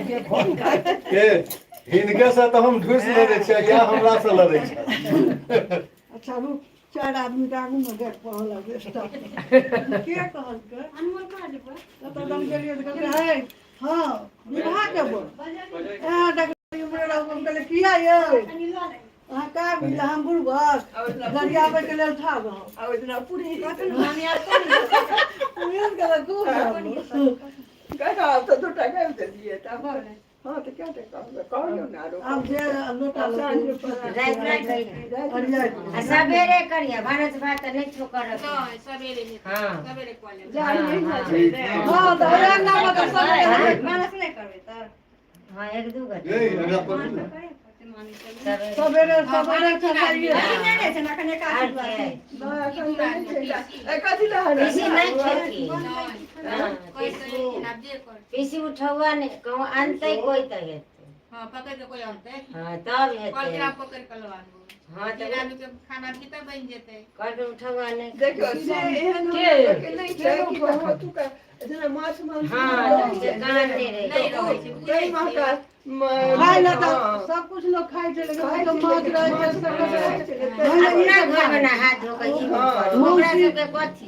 के हिनके से तो हम ढूस लड़े छे या हमरा से लड़े छे अच्छा रुक 4 आदमी के आगू में गेट पर लगे स्टॉप के कहल के अनमोल कहां जेबे तो दम गेलिए तो कहले है हां विवाह के बोल ए डॉक्टर हमरे लोग कहले किया ये हां का मिला हम बुढ़बक दरिया पे के लेल था गो आ ओतना पूरी काटन माने आ पूरी के खूब का तो दो टका दे दिए तब हां तो क्या कहो ना अब जे लोटा रात सवेरे करिया भारत बात नहीं छो कर सवेरे हां सवेरे कॉलेज जा हां तो एक ना बता सवेरे मानस नहीं करबे त हां 1-2 घंटे नहीं अगर पर सवेरे चाहिए नहीं छै ना कने का कथी ला पीसी नहीं खेती कैसे आप जे कर पीसी उठवा ने कहूं अंते कोई त हेते हां पकड़ के कोई अंते हां तब कल हेते के पकड़ के लवानो हां तो आलू के खाना भी त बन जेते कर उठवा ने देखो से एहन के नहीं छै कि तू का जना माछ मांस हां से कान नहीं नहीं रहे रहे छै कई माका खाई ला तो सब कुछ लोग खाई छै लेकिन तो माछ रहे छै सब अपना घर में हाथ धो के ई ओकरा सब के कथी